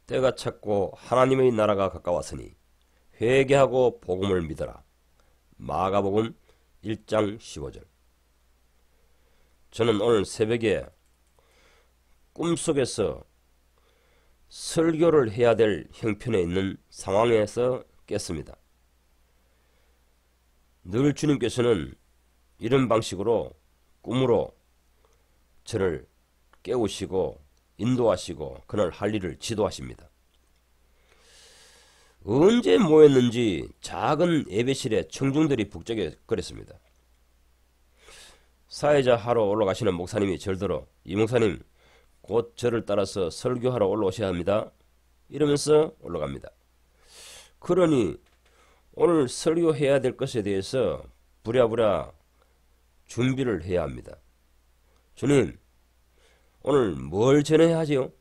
때가 찼고 하나님의 나라가 가까웠으니 회개하고 복음을 믿어라. 마가복음 1장 15절. 저는 오늘 새벽에 꿈속에서 설교를 해야 될 형편에 있는 상황에서 깼습니다. 늘 주님께서는 이런 방식으로 꿈으로 저를 깨우시고 인도하시고 그날 할 일을 지도하십니다. 언제 모였는지 작은 예배실에 청중들이 북적거렸습니다. 사회자 하러 올라가시는 목사님이 절들어 이 목사님 곧 저를 따라서 설교하러 올라오셔야 합니다. 이러면서 올라갑니다. 그러니 오늘 설교해야 될 것에 대해서 부랴부랴 준비를 해야 합니다. 주님, 오늘 뭘 전해야 하지요?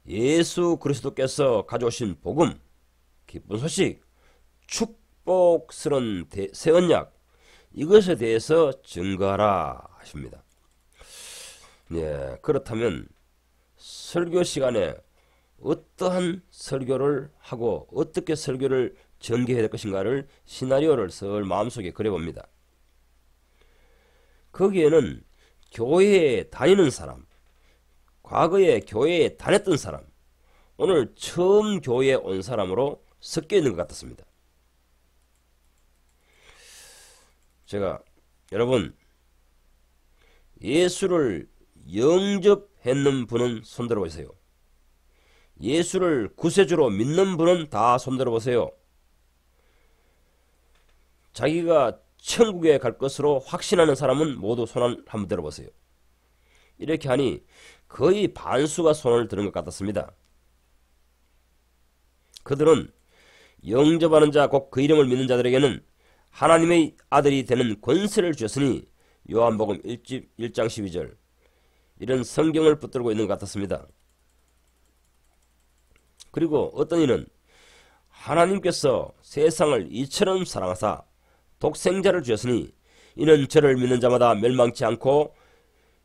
예수 그리스도께서 가져오신 복음, 기쁜 소식, 축복스러운 새 언약, 이것에 대해서 증거하라 하십니다. 네, 그렇다면 설교 시간에 어떠한 설교를 하고 어떻게 설교를 전개해야 될 것인가를 시나리오를 설 마음속에 그려봅니다. 거기에는 교회에 다니는 사람, 과거에 교회에 다녔던 사람, 오늘 처음 교회에 온 사람으로 섞여 있는 것 같았습니다. 제가 여러분 예수를 영접했는 분은 손들어 보세요. 예수를 구세주로 믿는 분은 다 손들어 보세요. 자기가 천국에 갈 것으로 확신하는 사람은 모두 손을 한번 들어보세요. 이렇게 하니 거의 반수가 손을 드는 것 같았습니다. 그들은 영접하는 자 곧 그 이름을 믿는 자들에게는 하나님의 아들이 되는 권세를 주셨으니 요한복음 1장 12절 이런 성경을 붙들고 있는 것 같았습니다. 그리고 어떤 이는 하나님께서 세상을 이처럼 사랑하사 독생자를 주셨으니 이는 저를 믿는 자마다 멸망치 않고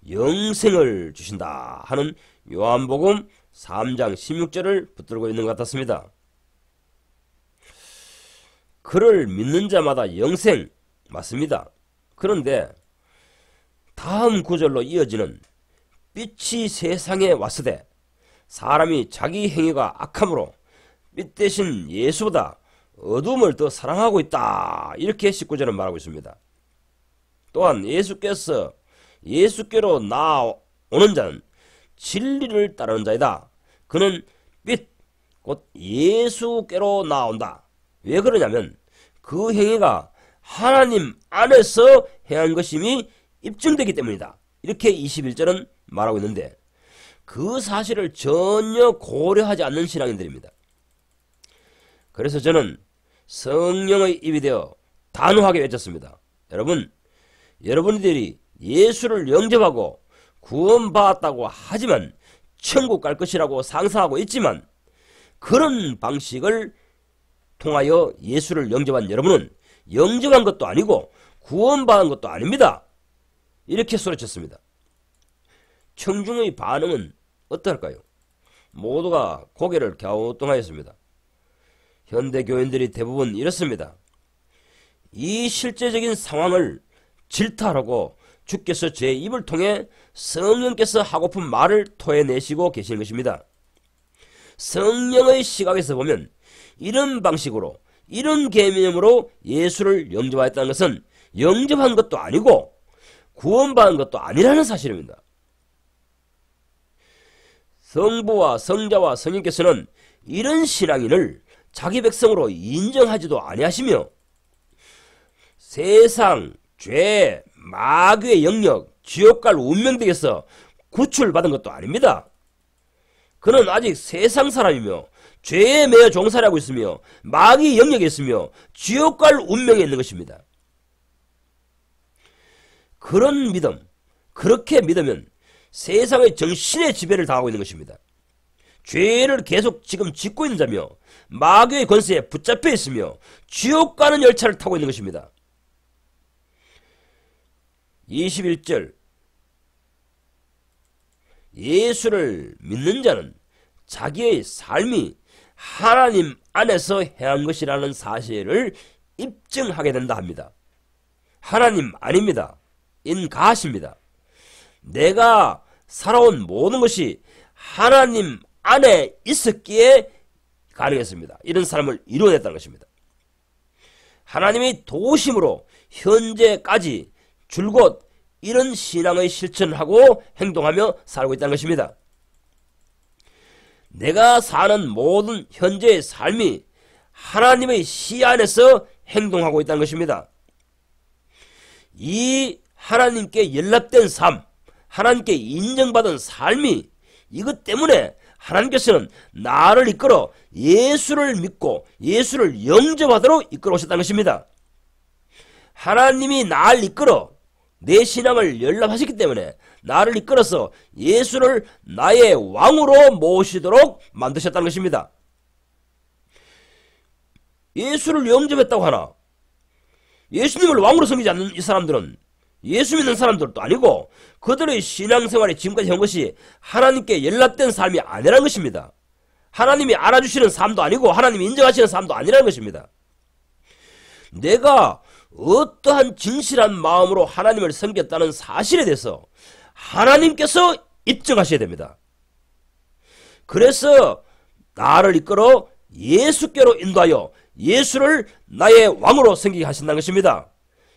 영생을 주신다 하는 요한복음 3장 16절을 붙들고 있는 것 같았습니다. 그를 믿는 자마다 영생 맞습니다. 그런데 다음 구절로 이어지는 빛이 세상에 왔으되 사람이 자기 행위가 악함으로 빛 대신 예수보다 어둠을 더 사랑하고 있다. 이렇게 19절은 말하고 있습니다. 또한 예수께로 나오는 자는 진리를 따르는 자이다. 그는 빛, 곧 예수께로 나온다. 왜 그러냐면 그 행위가 하나님 안에서 행한 것임이 입증되기 때문이다. 이렇게 21절은 말하고 있는데 그 사실을 전혀 고려하지 않는 신앙인들입니다. 그래서 저는 성령의 입이 되어 단호하게 외쳤습니다. 여러분들이 예수를 영접하고 구원받았다고 하지만 천국 갈 것이라고 상상하고 있지만 그런 방식을 통하여 예수를 영접한 여러분은 영접한 것도 아니고 구원받은 것도 아닙니다. 이렇게 소리쳤습니다. 청중의 반응은 어떨까요? 모두가 고개를 갸우뚱하였습니다. 현대 교인들이 대부분 이렇습니다. 이 실제적인 상황을 질타하고 주께서 제 입을 통해 성령께서 하고픈 말을 토해내시고 계시는 것입니다. 성령의 시각에서 보면 이런 방식으로 이런 개념으로 예수를 영접하였다는 것은 영접한 것도 아니고 구원받은 것도 아니라는 사실입니다. 성부와 성자와 성령께서는 이런 신앙인을 자기 백성으로 인정하지도 아니하시며 세상, 죄, 마귀의 영역, 지옥갈 운명되게서 구출받은 것도 아닙니다. 그는 아직 세상 사람이며 죄에 매여 종살이하고 있으며 마귀의 영역에 있으며 지옥갈 운명에 있는 것입니다. 그런 믿음, 그렇게 믿으면 세상의 정신의 지배를 당하고 있는 것입니다. 죄를 계속 지금 짓고 있는 자며 마귀의 권세에 붙잡혀 있으며 지옥 가는 열차를 타고 있는 것입니다. 21절 예수를 믿는 자는 자기의 삶이 하나님 안에서 행한 것이라는 사실을 입증하게 된다 합니다. 하나님 아닙니다. 인가하십니다. 내가 살아온 모든 것이 하나님 안에 있었기에 가능했습니다. 이런 삶을 이루어냈다는 것입니다. 하나님이 도우심으로 현재까지 줄곧 이런 신앙의 실천을 하고 행동하며 살고 있다는 것입니다. 내가 사는 모든 현재의 삶이 하나님의 시 안에서 행동하고 있다는 것입니다. 이 하나님께 연락된 삶, 하나님께 인정받은 삶이 이것 때문에 하나님께서는 나를 이끌어 예수를 믿고 예수를 영접하도록 이끌어 오셨다는 것입니다. 하나님이 나를 이끌어 내 신앙을 연락하셨기 때문에 나를 이끌어서 예수를 나의 왕으로 모시도록 만드셨다는 것입니다. 예수를 영접했다고 하나 예수님을 왕으로 섬기지 않는 이 사람들은 예수 믿는 사람들도 아니고 그들의 신앙생활이 지금까지 한 것이 하나님께 연락된 삶이 아니라는 것입니다. 하나님이 알아주시는 삶도 아니고 하나님이 인정하시는 삶도 아니라는 것입니다. 내가 어떠한 진실한 마음으로 하나님을 섬겼다는 사실에 대해서 하나님께서 입증하셔야 됩니다. 그래서 나를 이끌어 예수께로 인도하여 예수를 나의 왕으로 섬기게 하신다는 것입니다.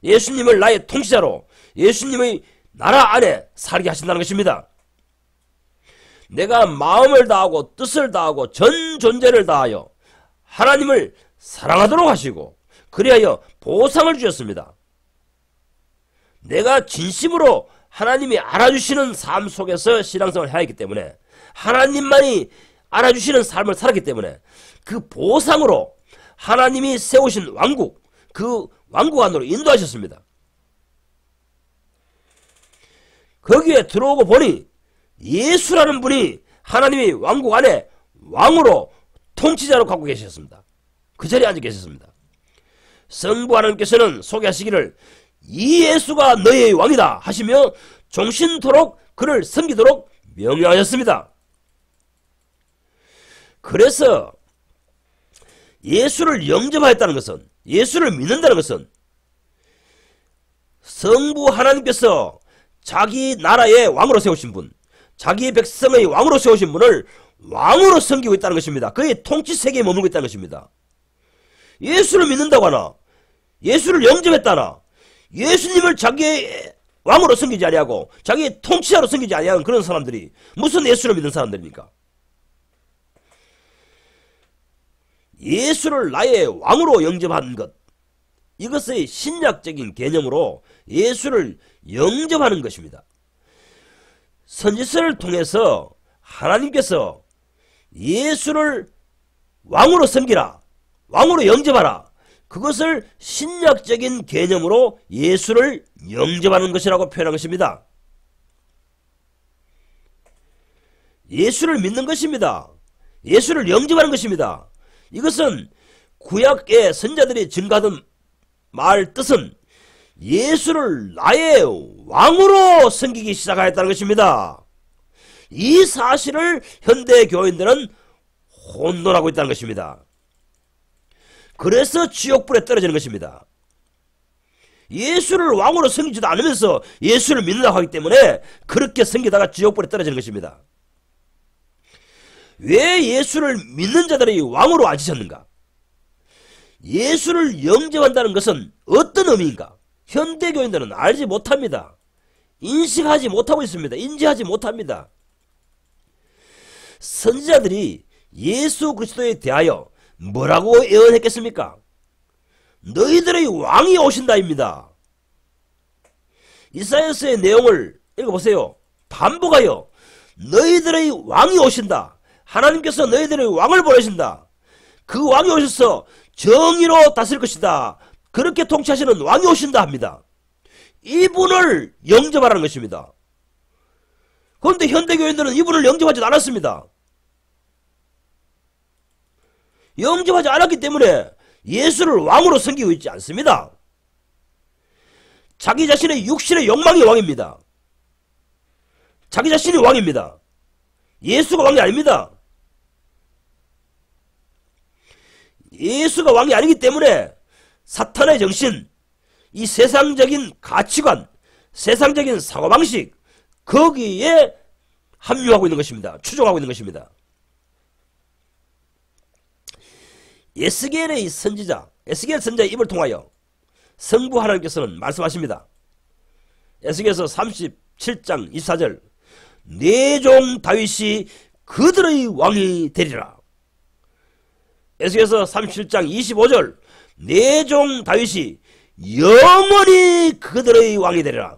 예수님을 나의 통치자로 예수님의 나라 안에 살게 하신다는 것입니다. 내가 마음을 다하고 뜻을 다하고 전 존재를 다하여 하나님을 사랑하도록 하시고 그리하여 보상을 주셨습니다. 내가 진심으로 하나님이 알아주시는 삶 속에서 신앙생활을 해야 했기 때문에 하나님만이 알아주시는 삶을 살았기 때문에 그 보상으로 하나님이 세우신 왕국, 그 왕국 안으로 인도하셨습니다. 거기에 들어오고 보니 예수라는 분이 하나님의 왕국 안에 왕으로 통치자로 갖고 계셨습니다. 그 자리에 앉아 계셨습니다. 성부 하나님께서는 소개하시기를 이 예수가 너의 왕이다 하시며 종신토록 그를 섬기도록 명령하셨습니다. 그래서 예수를 영접하였다는 것은, 예수를 믿는다는 것은 성부 하나님께서 자기 나라의 왕으로 세우신 분, 자기 백성의 왕으로 세우신 분을 왕으로 섬기고 있다는 것입니다. 그의 통치 세계에 머물고 있다는 것입니다. 예수를 믿는다고 하나, 예수를 영접했다나, 예수님을 자기의 왕으로 섬기지 아니하고 자기의 통치자로 섬기지 아니하는 그런 사람들이 무슨 예수를 믿는 사람들입니까? 예수를 나의 왕으로 영접하는 것, 이것의 신약적인 개념으로 예수를 영접하는 것입니다. 선지서를 통해서 하나님께서 예수를 왕으로 섬기라, 왕으로 영접하라, 그것을 신약적인 개념으로 예수를 영접하는 것이라고 표현한 것입니다. 예수를 믿는 것입니다. 예수를 영접하는 것입니다. 이것은 구약의 선자들이 증가하던 말 뜻은 예수를 나의 왕으로 섬기기 시작하였다는 것입니다. 이 사실을 현대 교인들은 혼돈하고 있다는 것입니다. 그래서 지옥불에 떨어지는 것입니다. 예수를 왕으로 섬기지도 않으면서 예수를 믿는다고 하기 때문에 그렇게 섬기다가 지옥불에 떨어지는 것입니다. 왜 예수를 믿는 자들이 왕으로 앉으셨는가? 예수를 영접한다는 것은 어떤 의미인가? 현대교인들은 알지 못합니다. 인식하지 못하고 있습니다. 인지하지 못합니다. 선지자들이 예수 그리스도에 대하여 뭐라고 예언했겠습니까? 너희들의 왕이 오신다입니다. 이사야서의 내용을 읽어보세요. 반복하여 너희들의 왕이 오신다. 하나님께서 너희들의 왕을 보내신다. 그 왕이 오셔서 정의로 다스릴 것이다. 그렇게 통치하시는 왕이 오신다 합니다. 이분을 영접하라는 것입니다. 그런데 현대교인들은 이분을 영접하지 않았습니다. 영접하지 않았기 때문에 예수를 왕으로 섬기고 있지 않습니다. 자기 자신의 육신의 욕망이 왕입니다. 자기 자신이 왕입니다. 예수가 왕이 아닙니다. 예수가 왕이 아니기 때문에 사탄의 정신, 이 세상적인 가치관, 세상적인 사고방식, 거기에 합류하고 있는 것입니다. 추종하고 있는 것입니다. 에스겔의 선지자, 에스겔 선지자의 입을 통하여 성부 하나님께서는 말씀하십니다. 에스겔서 37장 24절, 내 종 다윗이 그들의 왕이 되리라. 에스겔서 37장 25절, 내 종 다윗이 영원히 그들의 왕이 되리라.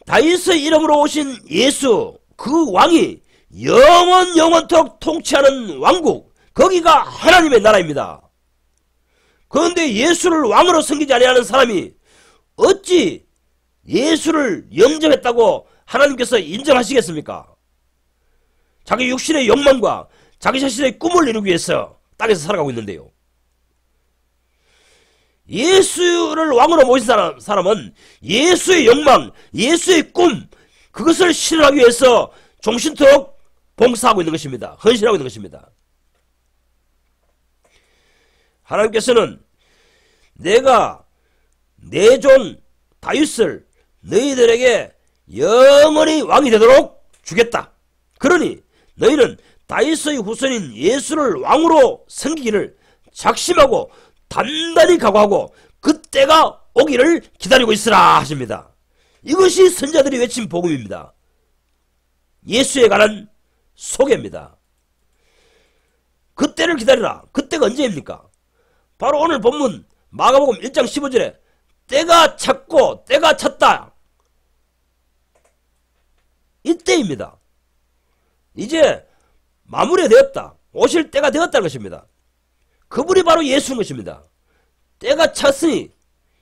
다윗의 이름으로 오신 예수, 그 왕이 영원토록 통치하는 왕국, 거기가 하나님의 나라입니다. 그런데 예수를 왕으로 섬기지 아니하는 사람이 어찌 예수를 영접했다고 하나님께서 인정하시겠습니까? 자기 육신의 욕망과 자기 자신의 꿈을 이루기 위해서 땅에서 살아가고 있는데요. 예수를 왕으로 모신 사람은 예수의 욕망, 예수의 꿈, 그것을 실현하기 위해서 종신토록 봉사하고 있는 것입니다. 헌신하고 있는 것입니다. 하나님께서는 내가 내 종 다윗을 너희들에게 영원히 왕이 되도록 주겠다. 그러니 너희는 다윗의 후손인 예수를 왕으로 섬기기를 작심하고 단단히 각오하고 그때가 오기를 기다리고 있으라 하십니다. 이것이 선자들이 외친 복음입니다. 예수에 관한 소개입니다. 그때를 기다리라. 그때가 언제입니까? 바로 오늘 본문 마가복음 1장 15절에 때가 찼고 때가 찼다. 이때입니다. 이제 마무리되었다. 오실 때가 되었다는 것입니다. 그분이 바로 예수인 것입니다. 때가 찼으니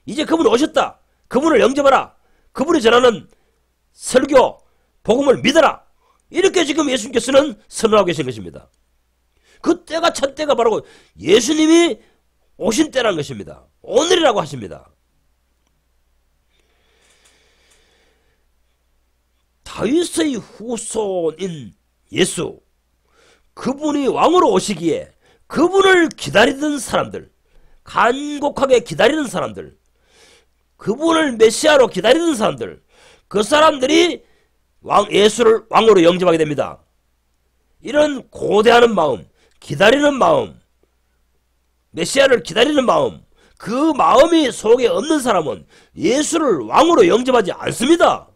이제 그분이 오셨다. 그분을 영접하라. 그분이 전하는 설교, 복음을 믿어라. 이렇게 지금 예수님께서는 선언하고 계신 것입니다. 그 때가 찼 때가 바로 예수님이 오신 때라는 것입니다. 오늘이라고 하십니다. 다윗의 후손인 예수, 그분이 왕으로 오시기에 그분을 기다리던 사람들, 간곡하게 기다리는 사람들, 그분을 메시아로 기다리는 사람들, 그 사람들이 예수를 왕으로 영접하게 됩니다. 이런 고대하는 마음, 기다리는 마음, 메시아를 기다리는 마음, 그 마음이 속에 없는 사람은 예수를 왕으로 영접하지 않습니다.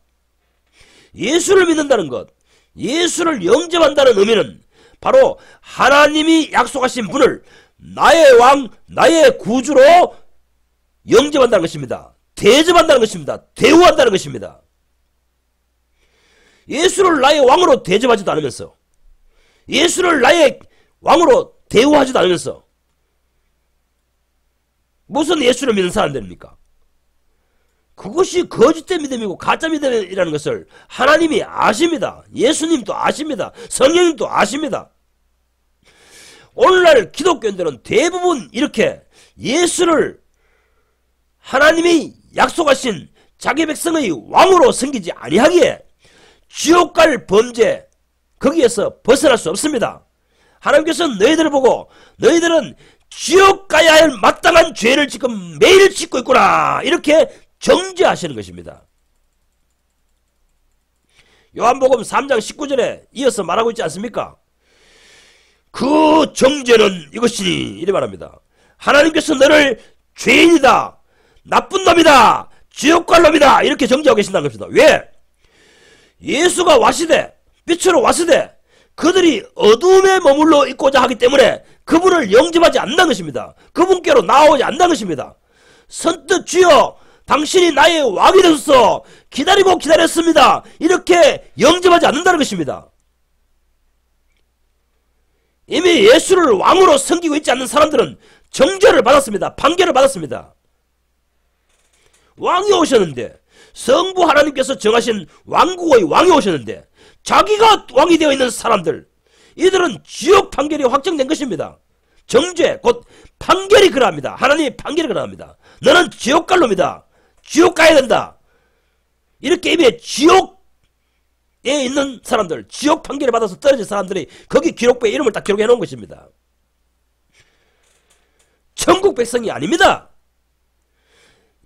예수를 믿는다는 것, 예수를 영접한다는 의미는 바로 하나님이 약속하신 분을 나의 왕, 나의 구주로 영접한다는 것입니다. 대접한다는 것입니다. 대우한다는 것입니다. 예수를 나의 왕으로 대접하지도 않으면서, 예수를 나의 왕으로 대우하지도 않으면서 무슨 예수를 믿는 사람들입니까? 그것이 거짓된 믿음이고 가짜 믿음이라는 것을 하나님이 아십니다. 예수님도 아십니다. 성령님도 아십니다. 오늘날 기독교인들은 대부분 이렇게 예수를 하나님이 약속하신 자기 백성의 왕으로 섬기지 아니하기에 지옥 갈 범죄, 거기에서 벗어날 수 없습니다. 하나님께서는 너희들을 보고 너희들은 지옥 가야 할 마땅한 죄를 지금 매일 짓고 있구나, 이렇게 정죄하시는 것입니다. 요한복음 3장 19절에 이어서 말하고 있지 않습니까? 그 정죄는 이것이니, 이래 말합니다. 하나님께서 너를 죄인이다, 나쁜 놈이다, 지옥 갈 놈이다, 이렇게 정죄하고 계신다는 것입니다. 왜? 예수가 와시되, 빛으로 와시되 그들이 어둠에 머물러 있고자 하기 때문에 그분을 영접하지 않는다는 것입니다. 그분께로 나오지 않는다는 것입니다. 선뜻 주여 당신이 나의 왕이 되소서, 기다리고 기다렸습니다, 이렇게 영접하지 않는다는 것입니다. 이미 예수를 왕으로 섬기고 있지 않는 사람들은 정죄를 받았습니다. 판결을 받았습니다. 왕이 오셨는데, 성부 하나님께서 정하신 왕국의 왕이 오셨는데 자기가 왕이 되어 있는 사람들, 이들은 지옥 판결이 확정된 것입니다. 정죄, 곧 판결이 그러합니다. 하나님의 판결이 그러합니다. 너는 지옥 갈 놈이다, 지옥 가야 된다, 이렇게 이미 지옥 있는 사람들, 지옥 판결을 받아서 떨어진 사람들이 거기 기록부에 이름을 딱 기록해 놓은 것입니다. 천국 백성이 아닙니다.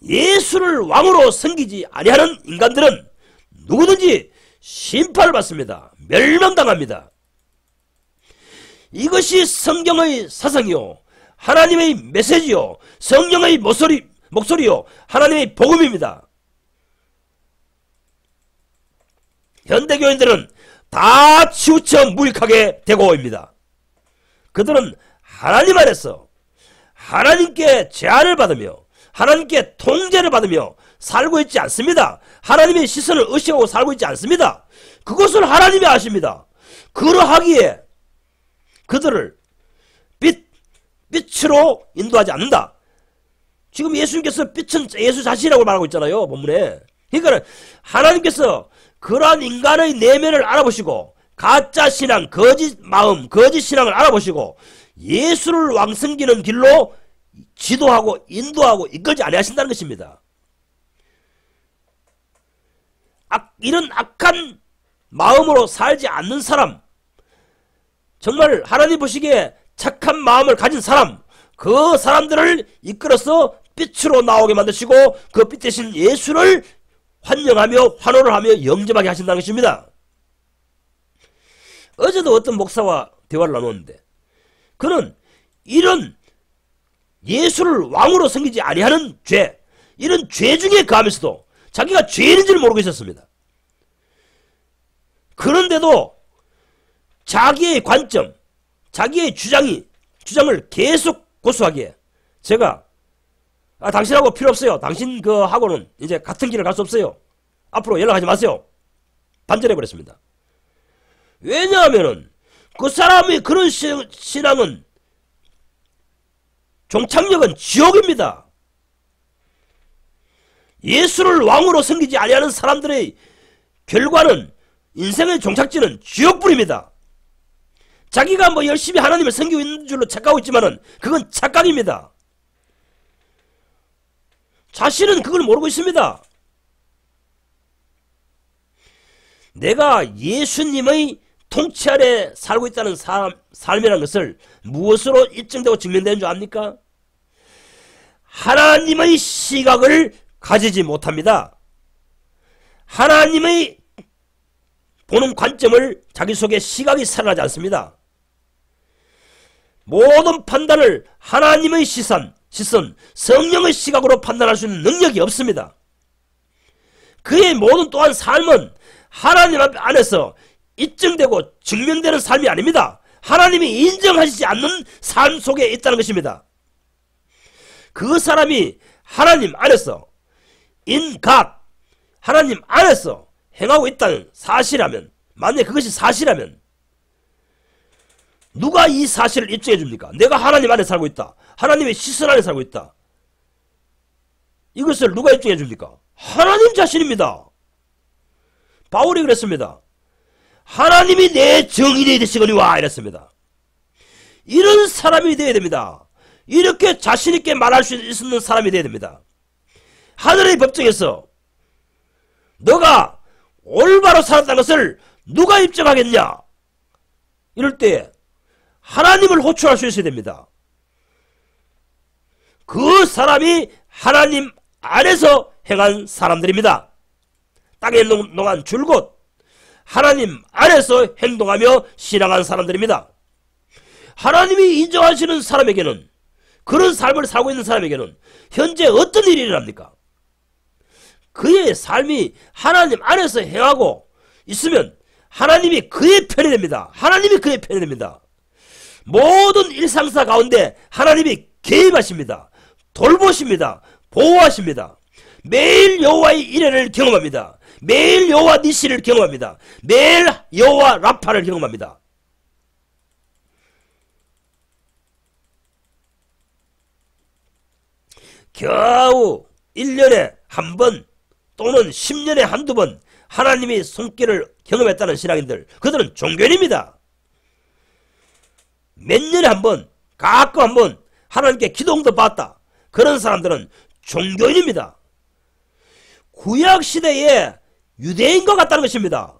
예수를 왕으로 섬기지 아니하는 인간들은 누구든지 심판을 받습니다. 멸망당합니다. 이것이 성경의 사상이요, 하나님의 메시지요, 성령의 목소리요, 하나님의 복음입니다. 현대교인들은 다 치우쳐 무익하게 되고입니다. 그들은 하나님 안에서 하나님께 제한을 받으며 하나님께 통제를 받으며 살고 있지 않습니다. 하나님의 시선을 의식하고 살고 있지 않습니다. 그것을 하나님이 아십니다. 그러하기에 그들을 빛으로 인도하지 않는다. 지금 예수님께서 빛은 예수 자신이라고 말하고 있잖아요, 본문에. 그러니까 하나님께서 그러한 인간의 내면을 알아보시고 가짜 신앙, 거짓 마음, 거짓 신앙을 알아보시고 예수를 왕성기는 길로 지도하고 인도하고 이끌지 아니하신다는 것입니다. 이런 악한 마음으로 살지 않는 사람, 정말 하나님 보시기에 착한 마음을 가진 사람, 그 사람들을 이끌어서 빛으로 나오게 만드시고 그 빛 대신 예수를 환영하며 환호를 하며 영접하게 하신다는 것입니다. 어제도 어떤 목사와 대화를 나눴는데 그는 이런 예수를 왕으로 섬기지 아니하는 죄, 이런 죄 중에 가면서도 자기가 죄인인지를 모르고 있었습니다. 그런데도 자기의 관점, 자기의 주장을 계속 고수하기에 제가 당신하고 필요 없어요. 당신 하고는 이제 같은 길을 갈 수 없어요. 앞으로 연락하지 마세요. 반전해버렸습니다. 왜냐하면은 그 사람의 그런 신앙은 종착역은 지옥입니다. 예수를 왕으로 섬기지 아니하는 사람들의 결과는 인생의 종착지는 지옥불입니다. 자기가 열심히 하나님을 섬기고 있는 줄로 착각하고 있지만은 그건 착각입니다. 자신은 그걸 모르고 있습니다. 내가 예수님의 통치 아래 살고 있다는 삶이라는 것을 무엇으로 입증되고 증명되는 줄 압니까? 하나님의 시각을 가지지 못합니다. 하나님의 보는 관점을 자기 속에 시각이 살아나지 않습니다. 모든 판단을 하나님의 시선, 성령의 시각으로 판단할 수 있는 능력이 없습니다. 그의 모든 또한 삶은 하나님 안에서 입증되고 증명되는 삶이 아닙니다. 하나님이 인정하시지 않는 삶 속에 있다는 것입니다. 그 사람이 하나님 안에서 하나님 안에서 행하고 있다는 사실이라면, 만약에 그것이 사실이라면 누가 이 사실을 입증해 줍니까? 내가 하나님 안에 살고 있다. 하나님의 시선 안에 살고 있다. 이것을 누가 입증해 줍니까? 하나님 자신입니다. 바울이 그랬습니다. 하나님이 내 정인이 되시거니와 이랬습니다. 이런 사람이 되어야 됩니다. 이렇게 자신있게 말할 수 있는 사람이 되어야 됩니다. 하늘의 법정에서 너가 올바로 살았다는 것을 누가 입증하겠냐? 이럴 때 하나님을 호출할 수 있어야 됩니다. 그 사람이 하나님 안에서 행한 사람들입니다. 땅에 농한 줄곧 하나님 안에서 행동하며 신앙한 사람들입니다. 하나님이 인정하시는 사람에게는, 그런 삶을 살고 있는 사람에게는 현재 어떤 일이 일어납니까? 그의 삶이 하나님 안에서 행하고 있으면 하나님이 그의 편이 됩니다. 하나님이 그의 편이 됩니다. 모든 일상사 가운데 하나님이 개입하십니다. 돌보십니다. 보호하십니다. 매일 여호와의 일회를 경험합니다. 매일 여호와 니시를 경험합니다. 매일 여호와 라파를 경험합니다. 겨우 1년에 한 번 또는 10년에 한두 번 하나님의 손길을 경험했다는 신앙인들, 그들은 종교인입니다. 몇 년에 한 번, 가끔 한 번 하나님께 기도응도 받았다. 그런 사람들은 종교인입니다. 구약시대에 유대인과 같다는 것입니다.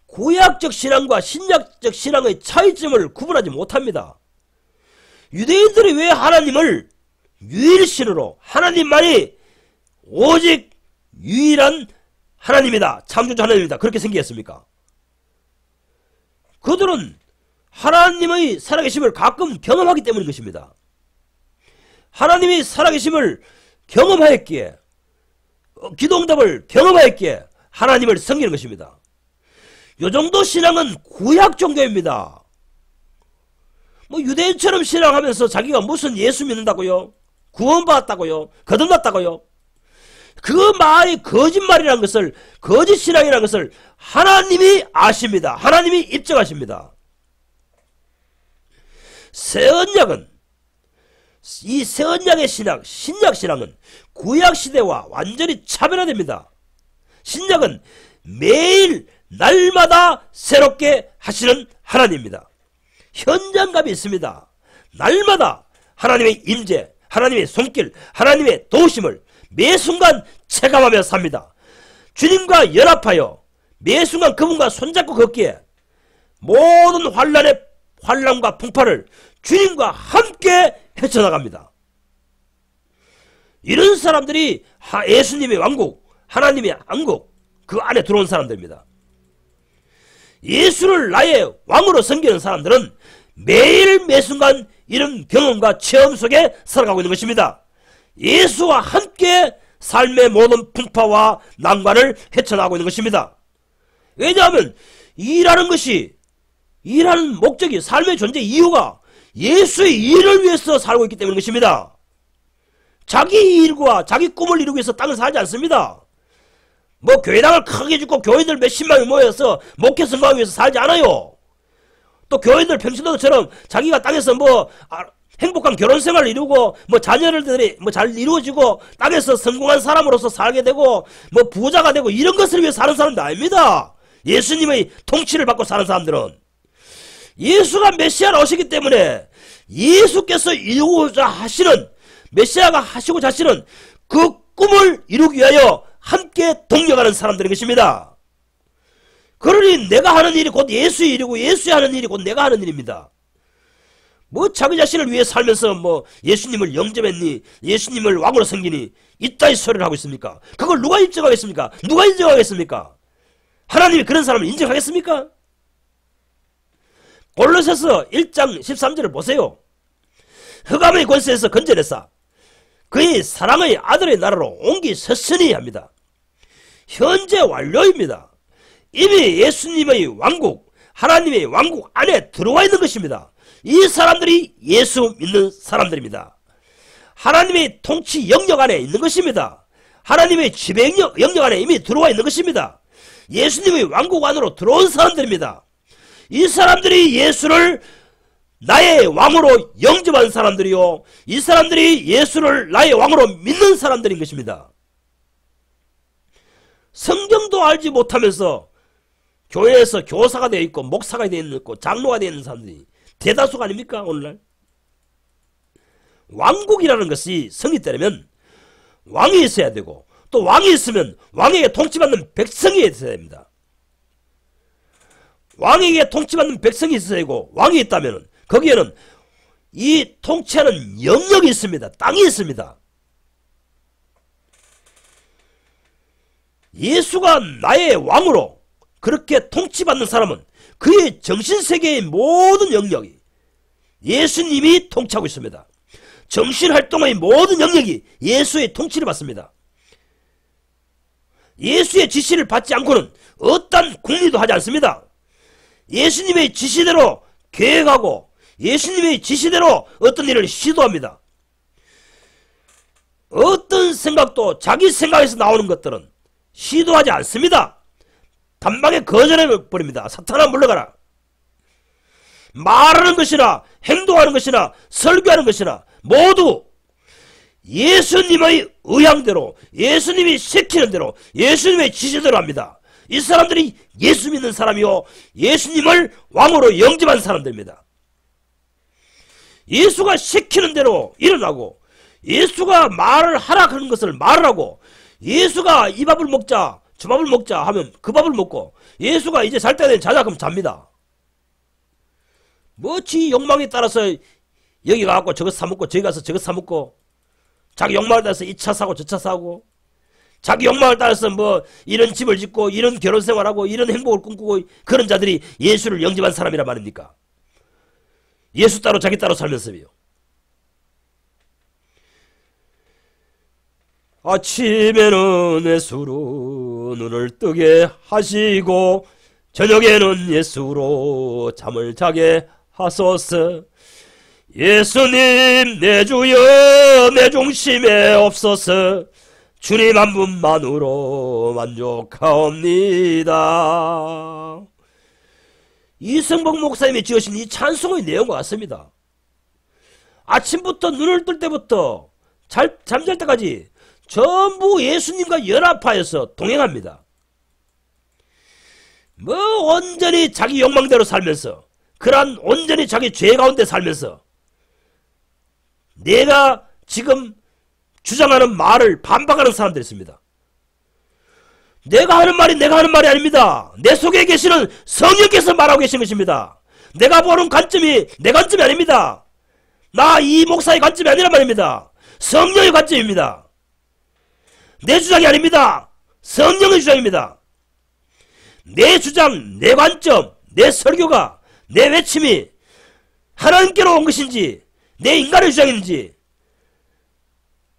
구약적 신앙과 신약적 신앙의 차이점을 구분하지 못합니다. 유대인들이 왜 하나님을 유일신으로 하나님만이 오직 유일한 하나님이다, 창조주 하나님이다 그렇게 생각했습니까? 그들은 하나님의 살아계심을 가끔 경험하기 때문인 것입니다. 하나님이 살아계심을 경험하였기에, 기도응답을 경험하였기에 하나님을 섬기는 것입니다. 요 정도 신앙은 구약 정도입니다. 뭐 유대인처럼 신앙하면서 자기가 무슨 예수 믿는다고요? 구원받았다고요? 거듭났다고요? 그 말이 거짓말이라는 것을, 거짓신앙이라는 것을 하나님이 아십니다. 하나님이 입증하십니다. 새언약은, 이 새언약의 신앙, 신약신앙은 구약시대와 완전히 차별화됩니다. 신약은 매일 날마다 새롭게 하시는 하나님입니다. 현장감이 있습니다. 날마다 하나님의 임재, 하나님의 손길, 하나님의 도우심을 매 순간 체감하며 삽니다. 주님과 연합하여 매 순간 그분과 손잡고 걷기에 모든 환란과 풍파를 주님과 함께 헤쳐나갑니다. 이런 사람들이 예수님의 왕국, 하나님의 왕국 그 안에 들어온 사람들입니다. 예수를 나의 왕으로 섬기는 사람들은 매일 매순간 이런 경험과 체험 속에 살아가고 있는 것입니다. 예수와 함께 삶의 모든 풍파와 난관을 헤쳐나가고 있는 것입니다. 왜냐하면 일하는 목적이, 삶의 존재 이유가 예수의 일을 위해서 살고 있기 때문인 것입니다. 자기 일과 자기 꿈을 이루기 위해서 땅을 살지 않습니다. 뭐 교회당을 크게 짓고 교인들 몇십만이 모여서 목회 선거하기 위해서 살지 않아요. 또 교인들 평신도처럼 자기가 땅에서 뭐 행복한 결혼생활을 이루고 뭐 자녀들이 뭐 잘 이루어지고 땅에서 성공한 사람으로서 살게 되고 뭐 부자가 되고 이런 것을 위해 사는 사람도 아닙니다. 예수님의 통치를 받고 사는 사람들은 예수가 메시아로 오시기 때문에 예수께서 이루고자 하시는, 메시아가 하시고자 하시는 그 꿈을 이루기 위하여 함께 동력하는 사람들인 것입니다. 그러니 내가 하는 일이 곧 예수의 일이고 예수의 하는 일이 곧 내가 하는 일입니다. 뭐 자기 자신을 위해 살면서 뭐 예수님을 영접했니, 예수님을 왕으로 섬기니 이따위 소리를 하고 있습니까? 그걸 누가 입증하겠습니까? 누가 인정하겠습니까? 하나님이 그런 사람을 인정하겠습니까? 골로새서 1장 13절을 보세요. 흑암의 권세에서 건져냈사 그의 사랑의 아들의 나라로 옮기셨으니 합니다. 현재 완료입니다. 이미 예수님의 왕국, 하나님의 왕국 안에 들어와 있는 것입니다. 이 사람들이 예수 믿는 사람들입니다. 하나님의 통치 영역 안에 있는 것입니다. 하나님의 지배 영역 안에 이미 들어와 있는 것입니다. 예수님의 왕국 안으로 들어온 사람들입니다. 이 사람들이 예수를 나의 왕으로 영접한 사람들이요, 이 사람들이 예수를 나의 왕으로 믿는 사람들인 것입니다. 성경도 알지 못하면서 교회에서 교사가 되어 있고 목사가 되어 있고 장로가 되어 있는 사람들이 대다수가 아닙니까? 오늘날 왕국이라는 것이 성립되려면 왕이 있어야 되고, 또 왕이 있으면 왕에게 통치받는 백성이 있어야 됩니다. 왕에게 통치받는 백성이 있어야 되고, 왕이 있다면 거기에는 이 통치하는 영역이 있습니다. 땅이 있습니다. 예수가 나의 왕으로 그렇게 통치받는 사람은 그의 정신세계의 모든 영역이 예수님이 통치하고 있습니다. 정신활동의 모든 영역이 예수의 통치를 받습니다. 예수의 지시를 받지 않고는 어떤 궁리도 하지 않습니다. 예수님의 지시대로 계획하고 예수님의 지시대로 어떤 일을 시도합니다. 어떤 생각도 자기 생각에서 나오는 것들은 시도하지 않습니다. 단방에 거절해버립니다. 사탄아 물러가라. 말하는 것이나 행동하는 것이나 설교하는 것이나 모두 예수님의 의향대로, 예수님이 시키는 대로, 예수님의 지시대로 합니다. 이 사람들이 예수 믿는 사람이요, 예수님을 왕으로 영접한 사람들입니다. 예수가 시키는 대로 일어나고, 예수가 말을 하라 하는 것을 말을 하고, 예수가 이 밥을 먹자, 저 밥을 먹자 하면 그 밥을 먹고, 예수가 이제 잘 때가 되면 자자 그럼 잡니다. 뭐 지 욕망에 따라서 여기 가갖고 저거 사먹고 저기 가서 저거 사먹고, 자기 욕망에 따라서 이 차 사고 저 차 사고, 자기 욕망을 따라서 뭐 이런 집을 짓고 이런 결혼생활하고 이런 행복을 꿈꾸고, 그런 자들이 예수를 영접한 사람이란 말입니까? 예수 따로 자기 따로 살면서요. 아침에는 예수로 눈을 뜨게 하시고 저녁에는 예수로 잠을 자게 하소서. 예수님 내 주여 내 중심에 없어서 주님 한 분만으로 만족하옵니다. 이승복 목사님이 지으신 이 찬송의 내용과 같습니다. 아침부터 눈을 뜰 때부터 잠잘 때까지 전부 예수님과 연합하여서 동행합니다. 뭐 온전히 자기 욕망대로 살면서, 그러한 온전히 자기 죄 가운데 살면서 내가 지금 주장하는 말을 반박하는 사람들이 있습니다. 내가 하는 말이 내가 하는 말이 아닙니다. 내 속에 계시는 성령께서 말하고 계신 것입니다. 내가 보는 관점이 내 관점이 아닙니다. 나 이 목사의 관점이 아니란 말입니다. 성령의 관점입니다. 내 주장이 아닙니다. 성령의 주장입니다. 내 주장, 내 관점, 내 설교가, 내 외침이 하나님께로 온 것인지 내 인간의 주장인지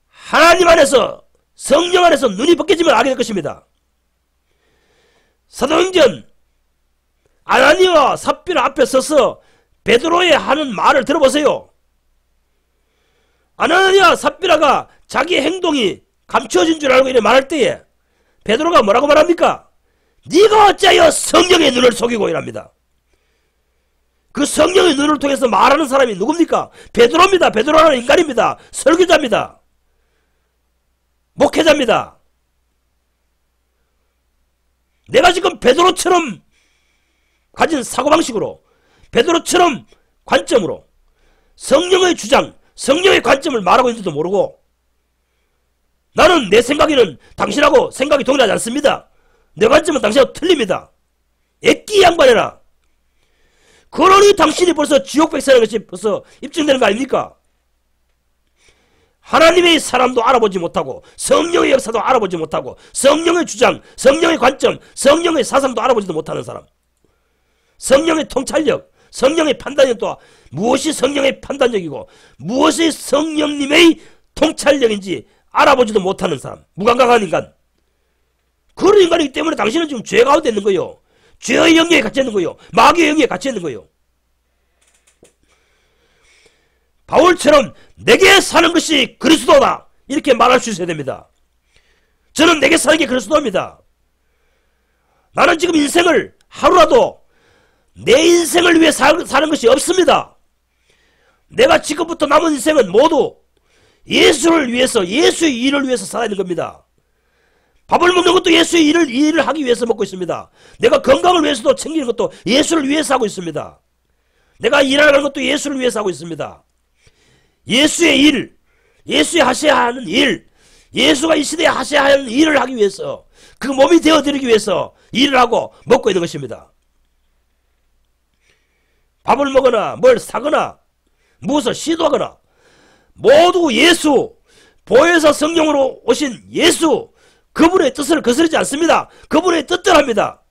하나님 안에서, 성령 안에서 눈이 벗겨지면 알게 될 것입니다. 사도행전 아나니아와 삽비라 앞에 서서 베드로의 하는 말을 들어보세요. 아나니아 삽비라가 자기 행동이 감추어진 줄 알고 이래 말할 때에 베드로가 뭐라고 말합니까? 네가 어찌하여 성령의 눈을 속이고 이랍니다. 그 성령의 눈을 통해서 말하는 사람이 누굽니까? 베드로입니다. 베드로라는 인간입니다. 설교자입니다. 목회자입니다. 내가 지금 베드로처럼 가진 사고방식으로, 베드로처럼 관점으로 성령의 주장, 성령의 관점을 말하고 있는지도 모르고, 나는 내 생각에는 당신하고 생각이 동일하지 않습니다. 내 관점은 당신하고 틀립니다. 애끼 양반해라. 그러니 당신이 벌써 지옥 백성이라는 것이 벌써 입증되는 거 아닙니까? 하나님의 사람도 알아보지 못하고, 성령의 역사도 알아보지 못하고, 성령의 주장, 성령의 관점, 성령의 사상도 알아보지도 못하는 사람, 성령의 통찰력, 성령의 판단력, 또 무엇이 성령의 판단력이고 무엇이 성령님의 통찰력인지 알아보지도 못하는 사람, 무감각한 인간, 그런 인간이기 때문에 당신은 지금 죄 가운데 있는 거요. 죄의 영역에 갇혀 있는 거요. 마귀의 영역에 갇혀 있는 거요. 바울처럼 내게 사는 것이 그리스도다 이렇게 말할 수 있어야 됩니다. 저는 내게 사는 게 그리스도입니다. 나는 지금 인생을 하루라도 내 인생을 위해 사는 것이 없습니다. 내가 지금부터 남은 인생은 모두 예수를 위해서, 예수의 일을 위해서 살아야 하는 겁니다. 밥을 먹는 것도 예수의 일을 하기 위해서 먹고 있습니다. 내가 건강을 위해서도 챙기는 것도 예수를 위해서 하고 있습니다. 내가 일하는 것도 예수를 위해서 하고 있습니다. 예수의 일, 예수의 하셔야 하는 일, 예수가 이 시대에 하셔야 하는 일을 하기 위해서, 그 몸이 되어드리기 위해서 일을 하고 먹고 있는 것입니다. 밥을 먹거나 뭘 사거나 무엇을 시도하거나 모두 예수, 보혜사 성령으로 오신 예수, 그분의 뜻을 거스르지 않습니다. 그분의 뜻대로 합니다.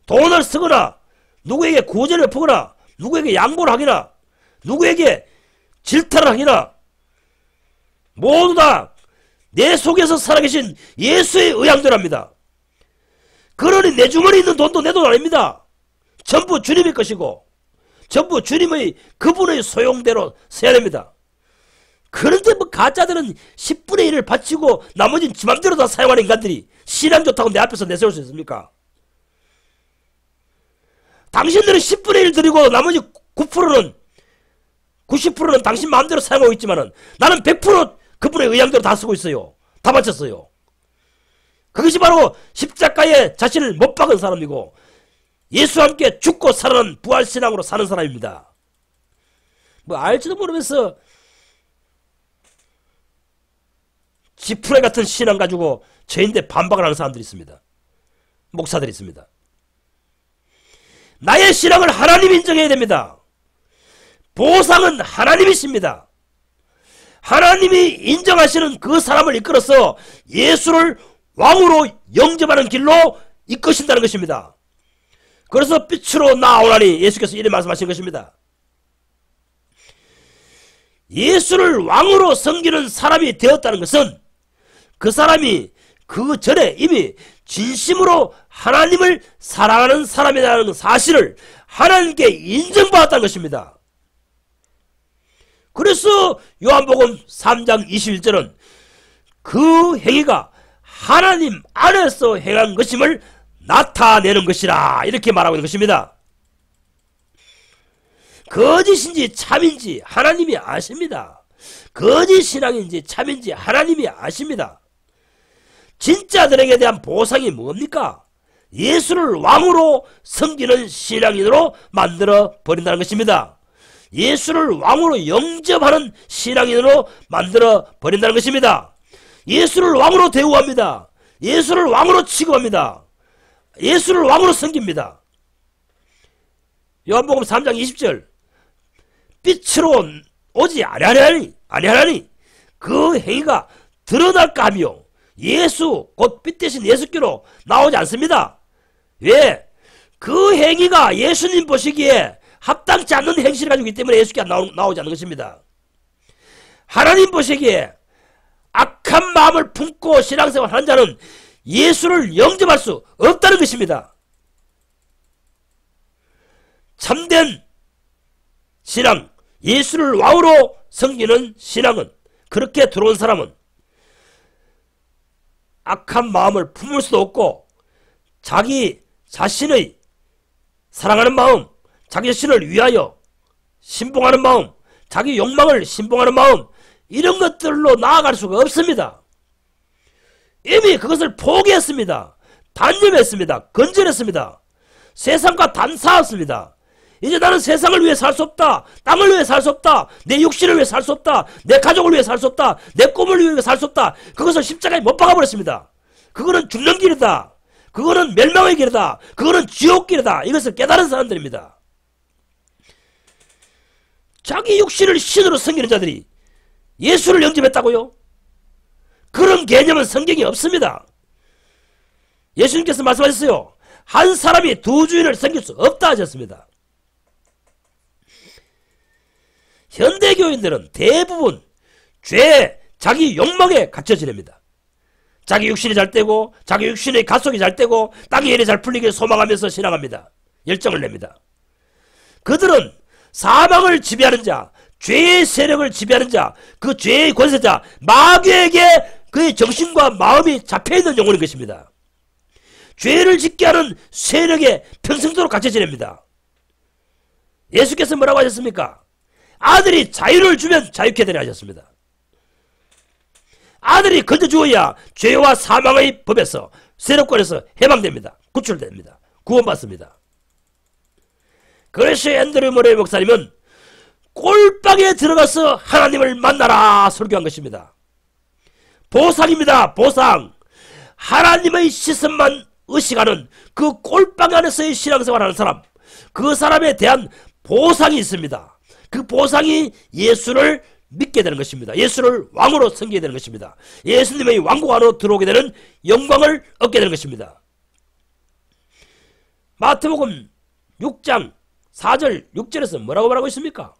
돈을 쓰거나 누구에게 구제를 베푸거나 누구에게 양보를 하기나 누구에게 질타를 하기나 모두 다 내 속에서 살아계신 예수의 의향대로 합니다. 그러니 내 주머니에 있는 돈도 내 돈 아닙니다. 전부 주님의 것이고 전부 주님의 그분의 소용대로 써야 됩니다. 그런데 뭐 가짜들은 10분의 1을 바치고 나머지는 지 맘대로 다 사용하는 인간들이 신앙 좋다고 내 앞에서 내세울 수 있습니까? 당신들은 10분의 1 드리고 나머지 9%는 90%는 당신 마음대로 사용하고 있지만은 나는 100% 그분의 의향대로 다 쓰고 있어요. 다 바쳤어요. 그것이 바로 십자가에 자신을 못 박은 사람이고 예수와 함께 죽고 살아난 부활신앙으로 사는 사람입니다. 뭐 알지도 모르면서 지푸레 같은 신앙 가지고 저인데 반박을 하는 사람들이 있습니다. 목사들이 있습니다. 나의 신앙을 하나님이 인정해야 됩니다. 보상은 하나님이십니다. 하나님이 인정하시는 그 사람을 이끌어서 예수를 왕으로 영접하는 길로 이끄신다는 것입니다. 그래서 빛으로 나오라니 예수께서 이렇게 말씀하신 것입니다. 예수를 왕으로 섬기는 사람이 되었다는 것은 그 사람이 그 전에 이미 진심으로 하나님을 사랑하는 사람이라는 사실을 하나님께 인정받았다는 것입니다. 그래서 요한복음 3장 21절은 그 행위가 하나님 안에서 행한 것임을 나타내는 것이라 이렇게 말하고 있는 것입니다. 거짓인지 참인지 하나님이 아십니다. 거짓 신앙인지 참인지 하나님이 아십니다. 진짜들에게 대한 보상이 뭡니까? 예수를 왕으로 섬기는 신앙인으로 만들어 버린다는 것입니다. 예수를 왕으로 영접하는 신앙인으로 만들어 버린다는 것입니다. 예수를 왕으로 대우합니다. 예수를 왕으로 취급합니다. 예수를 왕으로 섬깁니다. 요한복음 3장 20절 빛으로 오지 아니하나니 그 행위가 드러날까 하며 예수 곧 빛 대신 예수께로 나오지 않습니다. 왜? 그 행위가 예수님 보시기에 합당치 않는 행실을 가지고 있기 때문에 예수께 나오지 않는 것입니다. 하나님 보시기에 악한 마음을 품고 신앙생활 하는 자는 예수를 영접할 수 없다는 것입니다. 참된 신앙, 예수를 왕으로 섬기는 신앙은, 그렇게 들어온 사람은 악한 마음을 품을 수도 없고 자기 자신의 사랑하는 마음, 자기 자신을 위하여 신봉하는 마음, 자기 욕망을 신봉하는 마음, 이런 것들로 나아갈 수가 없습니다. 이미 그것을 포기했습니다. 단념했습니다. 건전했습니다. 세상과 단사했습니다. 이제 나는 세상을 위해 살 수 없다. 땅을 위해 살 수 없다. 내 육신을 위해 살 수 없다. 내 가족을 위해 살 수 없다. 내 꿈을 위해 살 수 없다. 그것을 십자가에 못 박아버렸습니다. 그거는 죽는 길이다. 그거는 멸망의 길이다. 그거는 지옥 길이다. 이것을 깨달은 사람들입니다. 자기 육신을 신으로 섬기는 자들이 예수를 영접했다고요? 그런 개념은 성경에 없습니다. 예수님께서 말씀하셨어요. 한 사람이 두 주인을 섬길 수 없다 하셨습니다. 현대교인들은 대부분 죄, 자기 욕망에 갇혀 지냅니다. 자기 육신이 잘 되고 자기 육신의 가속이 잘 되고 땅의 일이 잘 풀리길 소망하면서 신앙합니다. 열정을 냅니다. 그들은 사망을 지배하는 자, 죄의 세력을 지배하는 자, 그 죄의 권세자 마귀에게 그의 정신과 마음이 잡혀있는 영혼인 것입니다. 죄를 짓게 하는 세력에 평생도록 갇혀 지냅니다. 예수께서 뭐라고 하셨습니까? 아들이 자유를 주면 자유케 되라 하셨습니다. 아들이 건져주어야 죄와 사망의 법에서 세력권에서 해방됩니다. 구출됩니다. 구원받습니다. 그래서 앤드류 머레이 목사님은 꼴방에 들어가서 하나님을 만나라 설교한 것입니다. 보상입니다. 보상. 하나님의 시선만 의식하는 그 꼴방 안에서의 신앙생활하는 사람, 그 사람에 대한 보상이 있습니다. 그 보상이 예수를 믿게 되는 것입니다. 예수를 왕으로 섬기게 되는 것입니다. 예수님의 왕국 안으로 들어오게 되는 영광을 얻게 되는 것입니다. 마태복음 6장 4절 6절에서 뭐라고 말하고 있습니까?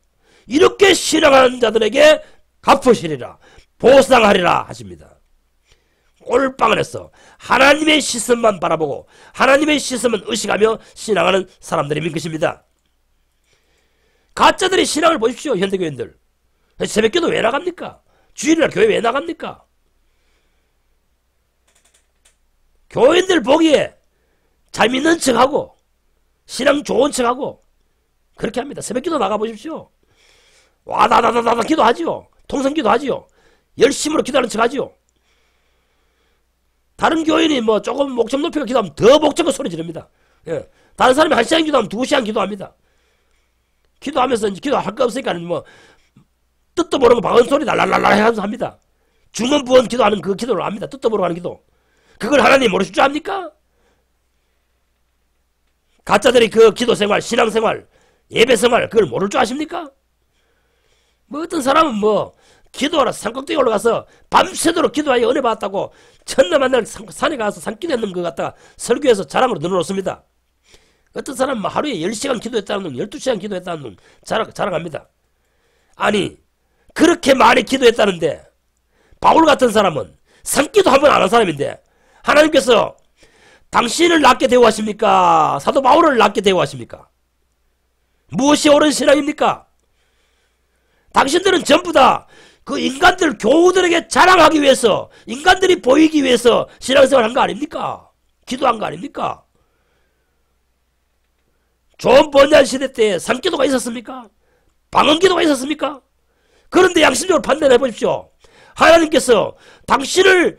이렇게 신앙하는 자들에게 갚으시리라, 보상하리라 하십니다. 꼴방 안에서 하나님의 시선만 바라보고 하나님의 시선만 의식하며 신앙하는 사람들이 것입니다. 가짜들의 신앙을 보십시오. 현대교인들 새벽기도 왜 나갑니까? 주일날 교회 왜 나갑니까? 교인들 보기에 잘 믿는 척하고 신앙 좋은 척하고 그렇게 합니다. 새벽기도 나가보십시오. 와다다다다 기도하지요. 통성기도 하지요. 열심으로 기도하는 척하지요. 다른 교인이 뭐 조금 목청 높이고 기도하면 더 목청과 소리 지릅니다. 예. 다른 사람이 1시간 기도하면 2시간 기도합니다. 기도하면서 이제 기도할 거 없으니까 뭐 뜻도 모르는 방언 소리 날랄랄랄 하면서 합니다. 중언부언 기도하는 그 기도를 압니다. 뜻도 모르고 하는 기도. 그걸 하나님 모르실 줄 압니까? 가짜들이 그 기도생활, 신앙생활, 예배생활 그걸 모를 줄 아십니까? 뭐 어떤 사람은 뭐 기도하러 산꼭대기 올라가서 밤새도록 기도하여 은혜 받았다고 첫날 만날 산에 가서 산기도했는 것 갖다가 설교해서 자랑으로 늘어놓습니다. 어떤 사람은 뭐 하루에 10시간 기도했다는 놈, 12시간 기도했다는 놈 자랑합니다. 아니 그렇게 많이 기도했다는데 바울 같은 사람은 산기도 한 번 안 한 사람인데 하나님께서 당신을 낫게 대우하십니까? 사도 바울을 낫게 대우하십니까? 무엇이 옳은 신앙입니까? 당신들은 전부 다 그 인간들 교우들에게 자랑하기 위해서 인간들이 보이기 위해서 신앙생활 한 거 아닙니까? 기도한 거 아닙니까? 존 번յան 시대 때 산기도가 있었습니까? 방언기도가 있었습니까? 그런데 양심적으로 판단해 보십시오. 하나님께서 당신을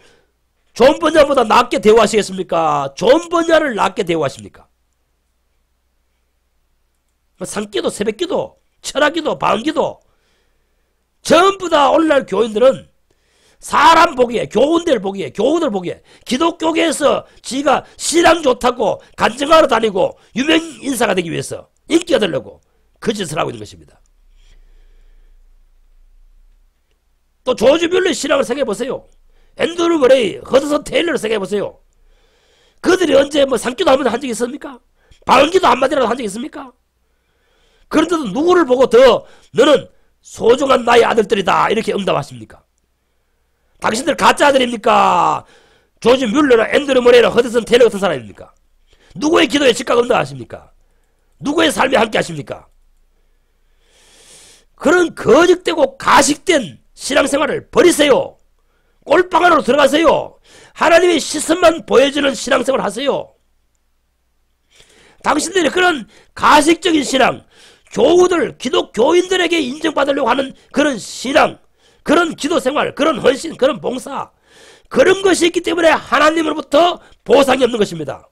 존 번얀보다 낫게 대우하시겠습니까? 존 번얀을 낫게 대우하십니까? 산기도, 새벽기도, 철학기도, 방언기도 전부 다 오늘날 교인들은 사람 보기에, 교훈들 보기에, 교우들 보기에 기독교계에서 지가 신앙 좋다고 간증하러 다니고 유명 인사가 되기 위해서 인기 얻으려고 그 짓을 하고 있는 것입니다. 또 조지 뮬러의 신앙을 생각해보세요. 앤드루 머레이, 허드슨 테일러를 생각해보세요. 그들이 언제 뭐 산기도 한번 한 적이 있습니까? 방언기도 한마디라도 한 적이 있습니까? 그런데도 누구를 보고 더 너는 소중한 나의 아들들이다 이렇게 응답하십니까? 당신들 가짜 아들입니까? 조지 뮬러나 앤드루 머레이나 허드슨 테일러 같은 사람입니까? 누구의 기도에 즉각 응답하십니까? 누구의 삶에 함께 하십니까? 그런 거짓되고 가식된 신앙생활을 버리세요. 꼴빵 안으로 들어가세요. 하나님의 시선만 보여주는 신앙생활을 하세요. 당신들이 그런 가식적인 신앙, 교우들, 기독교인들에게 인정받으려고 하는 그런 신앙, 그런 기도생활, 그런 헌신, 그런 봉사, 그런 것이 있기 때문에 하나님으로부터 보상이 없는 것입니다.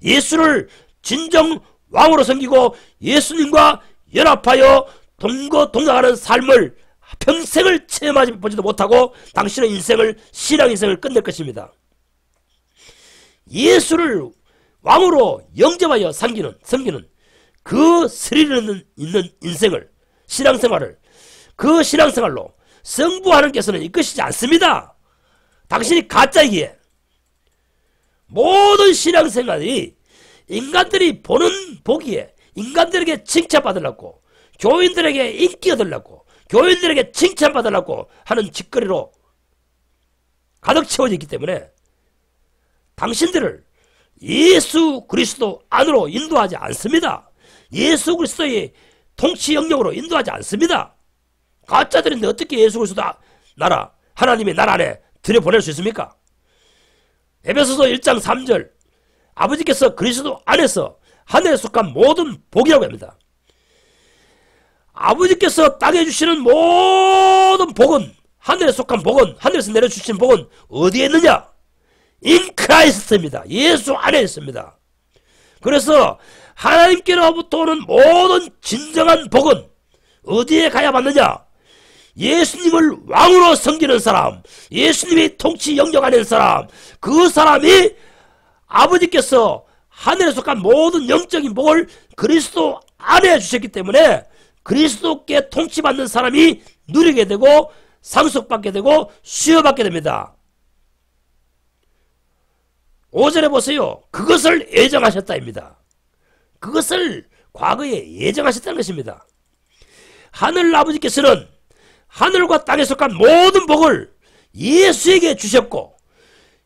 예수를 진정 왕으로 섬기고 예수님과 연합하여 동거동락하는 삶을 평생을 체험하지 보지도 못하고 당신의 인생을, 신앙 인생을 끝낼 것입니다. 예수를 왕으로 영접하여 섬기는 그 스릴 있는 인생을, 신앙생활을 그 신앙생활로 성부 하나님께서는 이끄시지 않습니다. 당신이 가짜이기에 모든 신앙생활이 인간들이 보기에 인간들에게 칭찬받으려고 교인들에게 인기 얻으려고 교인들에게 칭찬받으려고 하는 짓거리로 가득 채워져 있기 때문에 당신들을 예수 그리스도 안으로 인도하지 않습니다. 예수 그리스도의 통치 영역으로 인도하지 않습니다. 가짜들인데 어떻게 예수 그리스도 나라, 하나님의 나라 안에 들여보낼 수 있습니까? 에베소서 1장 3절 아버지께서 그리스도 안에서 하늘에 속한 모든 복이라고 합니다. 아버지께서 땅에 주시는 모든 복은, 하늘에 속한 복은, 하늘에서 내려주신 복은 어디에 있느냐? In Christ입니다. 예수 안에 있습니다. 그래서 하나님께로부터 오는 모든 진정한 복은 어디에 가야 받느냐? 예수님을 왕으로 섬기는 사람, 예수님의 통치 영역 안에 있는 사람, 그 사람이 아버지께서 하늘에 속한 모든 영적인 복을 그리스도 안에 주셨기 때문에 그리스도께 통치받는 사람이 누리게 되고 상속받게 되고 수여받게 됩니다. 5절에 보세요. 그것을 예정하셨다입니다. 그것을 과거에 예정하셨다는 것입니다. 하늘 아버지께서는 하늘과 땅에 속한 모든 복을 예수에게 주셨고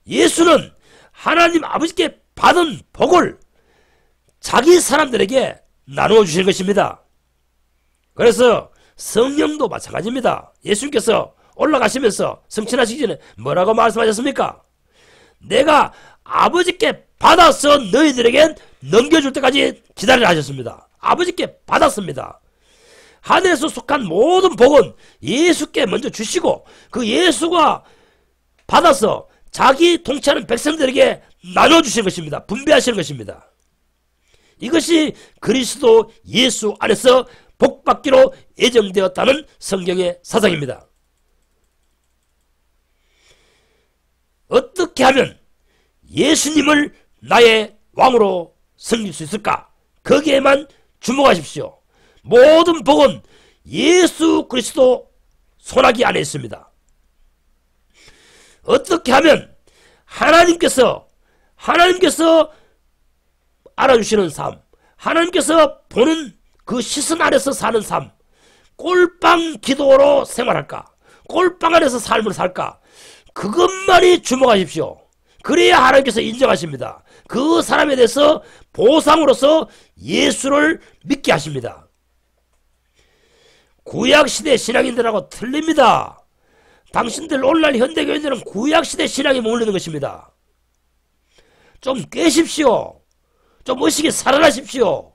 예수는 하나님 아버지께 받은 복을 자기 사람들에게 나누어 주신 것입니다. 그래서 성령도 마찬가지입니다. 예수님께서 올라가시면서 성천하시기 전에 뭐라고 말씀하셨습니까? 내가 아버지께 받아서 너희들에게 넘겨줄 때까지 기다리라 하셨습니다. 아버지께 받았습니다. 하늘에서 속한 모든 복은 예수께 먼저 주시고 그 예수가 받아서 자기 통치하는 백성들에게 나눠주시는 것입니다. 분배하시는 것입니다. 이것이 그리스도 예수 안에서 복받기로 예정되었다는 성경의 사상입니다. 어떻게 하면 예수님을 나의 왕으로 섬길 수 있을까? 거기에만 주목하십시오. 모든 복은 예수 그리스도 손아귀 안에 있습니다. 어떻게 하면 하나님께서 알아주시는 삶, 하나님께서 보는 그 시선 안에서 사는 삶, 꼴빵 기도로 생활할까? 꼴빵 안에서 삶을 살까? 그것만이 주목하십시오. 그래야 하나님께서 인정하십니다. 그 사람에 대해서 보상으로서 예수를 믿게 하십니다. 구약시대 신앙인들하고 틀립니다. 당신들 오늘날 현대교인들은 구약시대 신앙에 머무르는 것입니다. 좀 깨십시오. 좀 의식이 살아나십시오.